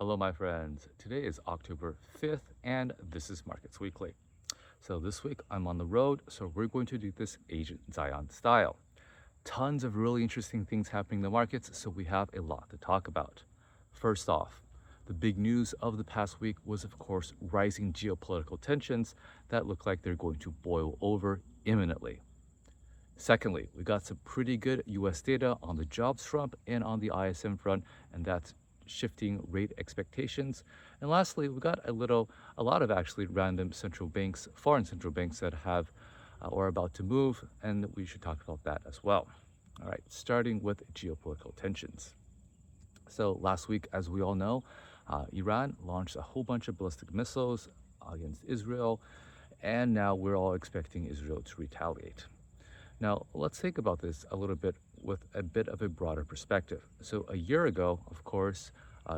Hello, my friends. Today is October 5th, and this is Markets Weekly. So, this week I'm on the road, so we're going to do this Agent Zion style. Tons of really interesting things happening in the markets, so we have a lot to talk about. First off, the big news of the past week was, of course, rising geopolitical tensions that look like they're going to boil over imminently. Secondly, we got some pretty good US data on the jobs front and on the ISM front, and that's shifting rate expectations. And lastly, we got a lot of actually random central banks, foreign central banks that have or are about to move, and we should talk about that as well. All right, starting with geopolitical tensions. So last week, as we all know, Iran launched a whole bunch of ballistic missiles against Israel, and now we're all expecting Israel to retaliate. Now, let's think about this a little bit with a bit of a broader perspective. So, a year ago, of course,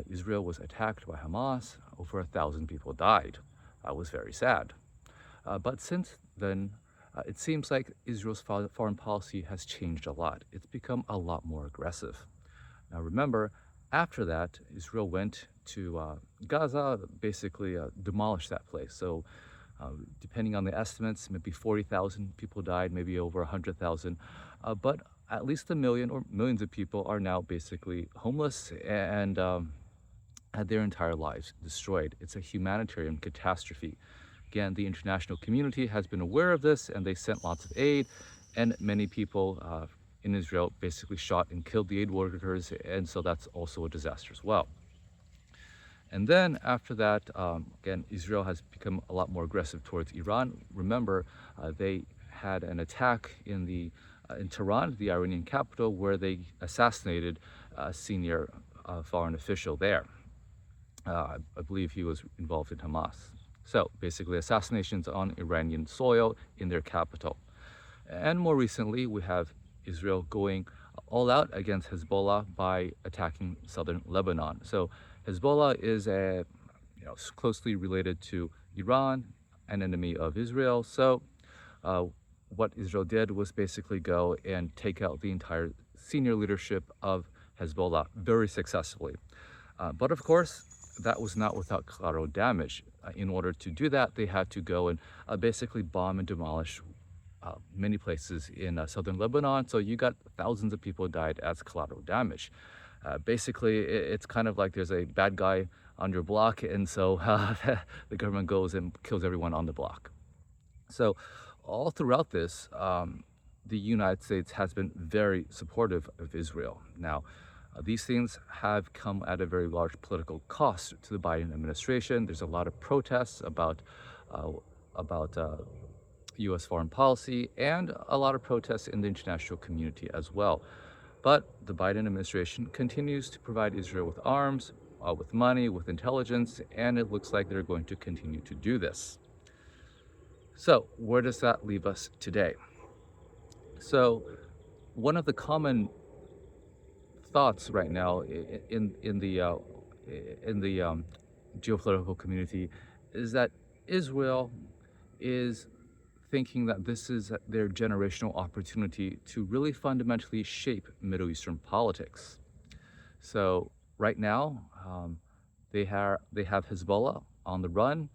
Israel was attacked by Hamas. Over 1,000 people died. That was very sad. But since then, it seems like Israel's foreign policy has changed a lot. It's become a lot more aggressive. Now, remember, after that, Israel went to Gaza, basically demolished that place. So, depending on the estimates, maybe 40,000 people died, maybe over 100,000. But at least a million or millions of people are now basically homeless and had their entire lives destroyed. It's a humanitarian catastrophe. Again, the international community has been aware of this and they sent lots of aid, and many people in Israel basically shot and killed the aid workers, and so that's also a disaster as well. And then after that, again, Israel has become a lot more aggressive towards Iran. Remember, they had an attack in Tehran, the Iranian capital, where they assassinated a senior foreign official there. I believe he was involved in Hamas. So basically, assassinations on Iranian soil in their capital. And more recently, we have Israel going all out against Hezbollah by attacking southern Lebanon. So Hezbollah is closely related to Iran, an enemy of Israel. So what Israel did was basically go and take out the entire senior leadership of Hezbollah very successfully. But of course, that was not without collateral damage. In order to do that, they had to go and basically bomb and demolish many places in southern Lebanon. So you got thousands of people died as collateral damage. Basically, it's kind of like there's a bad guy on your block, and so the government goes and kills everyone on the block. So all throughout this, the United States has been very supportive of Israel. Now, these things have come at a very large political cost to the Biden administration. There's a lot of protests about U.S. foreign policy, and a lot of protests in the international community as well. But the Biden administration continues to provide Israel with arms, with money, with intelligence, and it looks like they're going to continue to do this. So where does that leave us today? So one of the common thoughts right now in the geopolitical community is that Israel is thinking that this is their generational opportunity to really fundamentally shape Middle Eastern politics. So right now, they have Hezbollah on the run,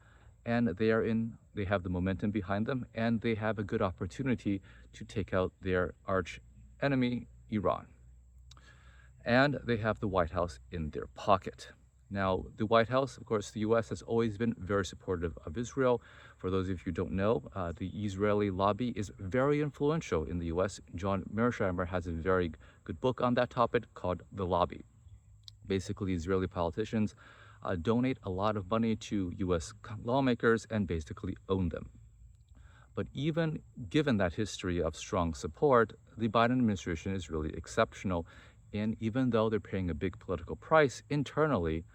and they have the momentum behind them, and they have a good opportunity to take out their arch enemy, Iran. And they have the White House in their pocket. Now, the White House, of course, the U.S. has always been very supportive of Israel. For those of you who don't know, the Israeli lobby is very influential in the U.S. John Mearsheimer has a very good book on that topic called The Lobby. Basically, Israeli politicians donate a lot of money to U.S. lawmakers and basically own them. But even given that history of strong support, the Biden administration is really exceptional. And even though they're paying a big political price internally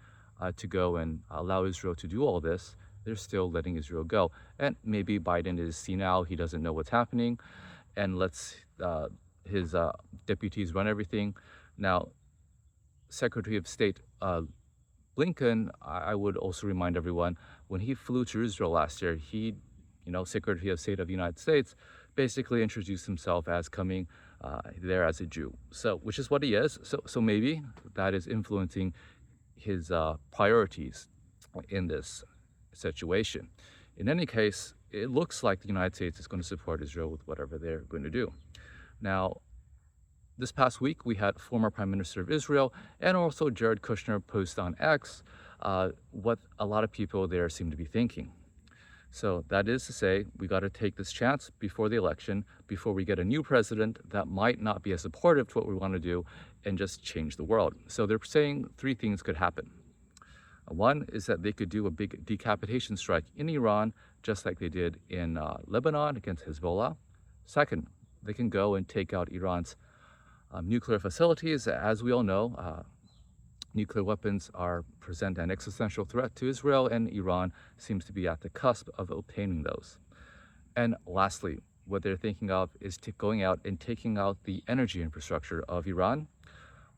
to go and allow Israel to do all this, they're still letting Israel go. And maybe Biden is senile, he doesn't know what's happening, and lets his deputies run everything. Now, Secretary of State Blinken, I would also remind everyone, when he flew to Israel last year, Secretary of State of the United States, basically introduced himself as coming there as a Jew. So, which is what he is. So maybe that is influencing his priorities in this situation. In any case, it looks like the United States is going to support Israel with whatever they're going to do. Now, this past week, we had former Prime Minister of Israel and also Jared Kushner post on X what a lot of people there seem to be thinking. So that is to say, we got to take this chance before the election, before we get a new president that might not be as supportive to what we want to do and just change the world. So they're saying three things could happen. One is that they could do a big decapitation strike in Iran, just like they did in Lebanon against Hezbollah. Second, they can go and take out Iran's nuclear facilities. As we all know, nuclear weapons present an existential threat to Israel, and Iran seems to be at the cusp of obtaining those. And lastly, what they're thinking of is going out and taking out the energy infrastructure of Iran,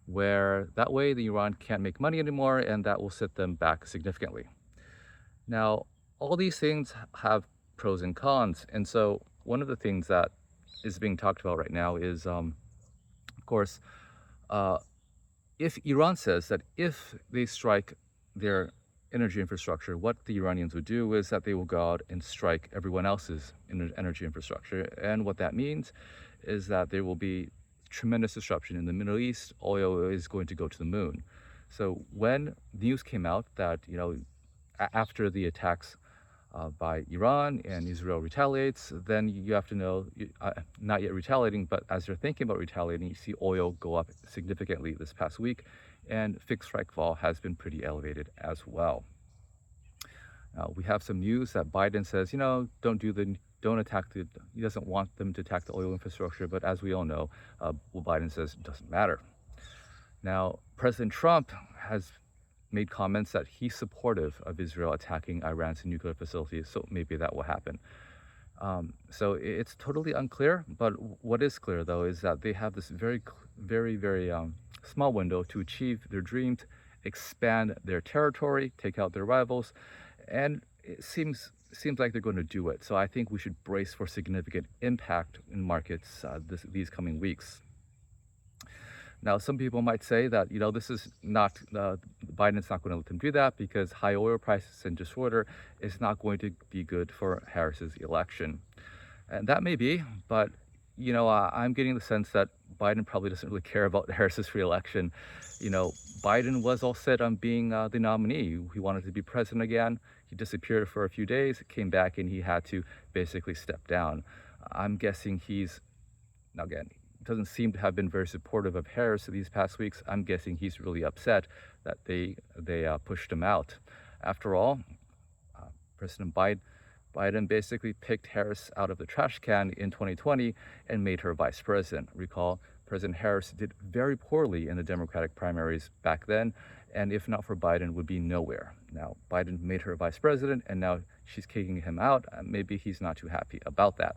where that way the Iran can't make money anymore, and that will set them back significantly. Now, all these things have pros and cons, and so one of the things that is being talked about right now is, of course, if Iran says that if they strike their energy infrastructure, what the Iranians would do is that they will go out and strike everyone else's energy infrastructure. And what that means is that there will be tremendous disruption in the Middle East. Oil is going to go to the moon. So when news came out that, after the attacks by Iran and Israel retaliates, then you have to know, not yet retaliating, but as you're thinking about retaliating, you see oil go up significantly this past week, and fixed strike vol has been pretty elevated as well. We have some news that Biden says, don't attack he doesn't want them to attack the oil infrastructure, but as we all know, what Biden says doesn't matter. Now, President Trump has made comments that he's supportive of Israel attacking Iran's nuclear facilities, so maybe that will happen. So it's totally unclear, but what is clear, though, is that they have this very, very small window to achieve their dreams, expand their territory, take out their rivals, and it seems like they're going to do it. So I think we should brace for significant impact in markets these coming weeks. Now, some people might say that, this is not, Biden's not going to let them do that because high oil prices and disorder is not going to be good for Harris's election. And that may be, but, I'm getting the sense that Biden probably doesn't really care about Harris's reelection. Biden was all set on being the nominee. He wanted to be president again. He disappeared for a few days, came back, and he had to basically step down. I'm guessing doesn't seem to have been very supportive of Harris these past weeks. I'm guessing he's really upset that they pushed him out. After all, President Biden basically picked Harris out of the trash can in 2020 and made her vice president. Recall, President Harris did very poorly in the Democratic primaries back then, and if not for Biden, would be nowhere. Now, Biden made her vice president, and now she's kicking him out. Maybe he's not too happy about that.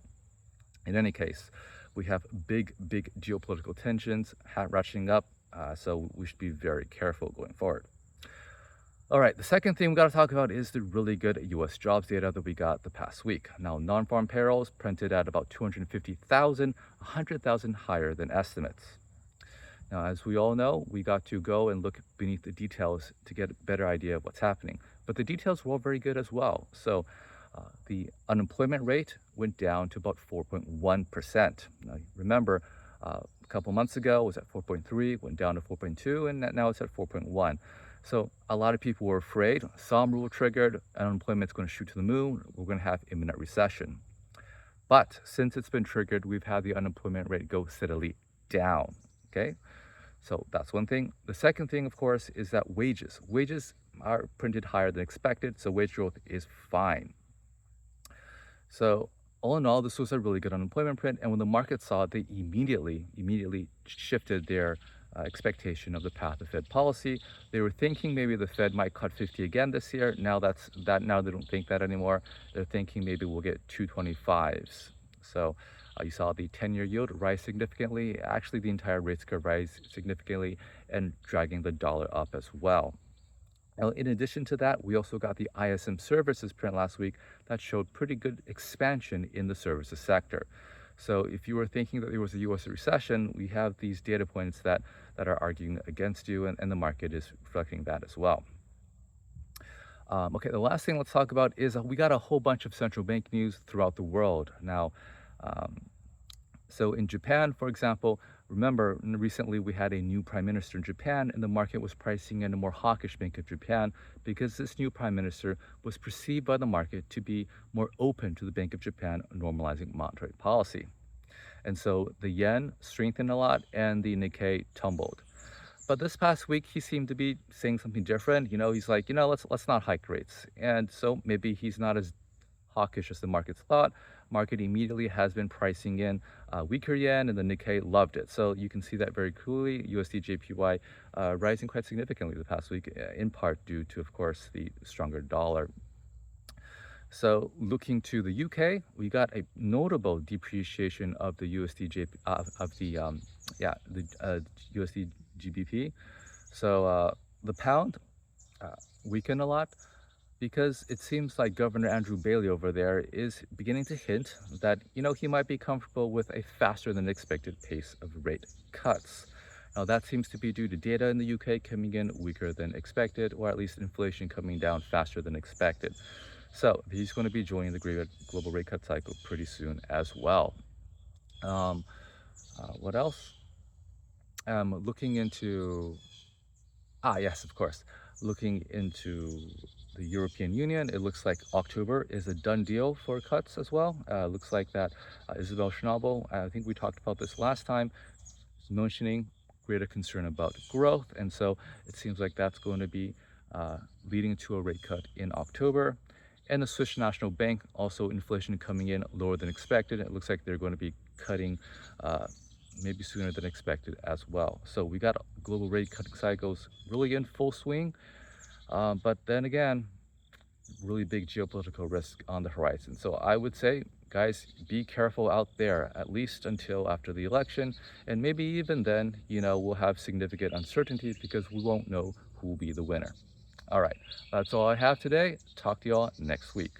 In any case, we have big geopolitical tensions ratcheting up, so we should be very careful going forward. All right, the second thing we got to talk about is the really good U.S. jobs data that we got the past week. Now, non-farm payrolls printed at about 250,000, 100,000 higher than estimates. Now, as we all know, we got to go and look beneath the details to get a better idea of what's happening. But the details were all very good as well. So the unemployment rate went down to about 4.1%. Now, remember, a couple months ago it was at 4.3, went down to 4.2, and now it's at 4.1. So a lot of people were afraid. Some rule triggered, unemployment's going to shoot to the moon. We're going to have imminent recession. But since it's been triggered, we've had the unemployment rate go steadily down. Okay, so that's one thing. The second thing, of course, is that wages are printed higher than expected, so wage growth is fine. So all in all, this was a really good unemployment print, and when the market saw it, they immediately shifted their expectation of the path of Fed policy. They were thinking maybe the Fed might cut 50 again this year. Now now they don't think that anymore. They're thinking maybe we'll get 225s. So you saw the 10-year yield rise significantly. Actually, the entire rates curve rise significantly and dragging the dollar up as well. Now, in addition to that, we also got the ISM services print last week that showed pretty good expansion in the services sector. So if you were thinking that there was a US recession, we have these data points that are arguing against you, and the market is reflecting that as well. Okay, the last thing let's talk about is we got a whole bunch of central bank news throughout the world. Now, um, so in Japan, for example, remember recently we had a new prime minister in Japan, and the market was pricing in a more hawkish Bank of Japan because this new prime minister was perceived by the market to be more open to the Bank of Japan normalizing monetary policy. And so the yen strengthened a lot and the Nikkei tumbled. But this past week, he seemed to be saying something different. He's like, let's not hike rates. And so maybe he's not as hawkish as the markets thought. Market immediately has been pricing in weaker yen, and the Nikkei loved it. So you can see that very clearly. USD JPY rising quite significantly the past week, in part due to, of course, the stronger dollar. So looking to the UK, we got a notable depreciation of the of the USD GBP. So the pound weakened a lot because it seems like Governor Andrew Bailey over there is beginning to hint that he might be comfortable with a faster than expected pace of rate cuts. Now that seems to be due to data in the UK coming in weaker than expected, or at least inflation coming down faster than expected. So he's going to be joining the global rate cut cycle pretty soon as well. What else? Looking into, yes, of course, looking into the European Union, it looks like October is a done deal for cuts as well. Looks like that Isabel Schnabel, I think we talked about this last time, is mentioning greater concern about growth. And so it seems like that's going to be leading to a rate cut in October. And the Swiss National Bank, also inflation coming in lower than expected. It looks like they're going to be cutting maybe sooner than expected as well. So we got global rate cutting cycles really in full swing. But then again, really big geopolitical risk on the horizon. So I would say, guys, be careful out there, at least until after the election. And maybe even then, we'll have significant uncertainty because we won't know who will be the winner. All right, that's all I have today. Talk to y'all next week.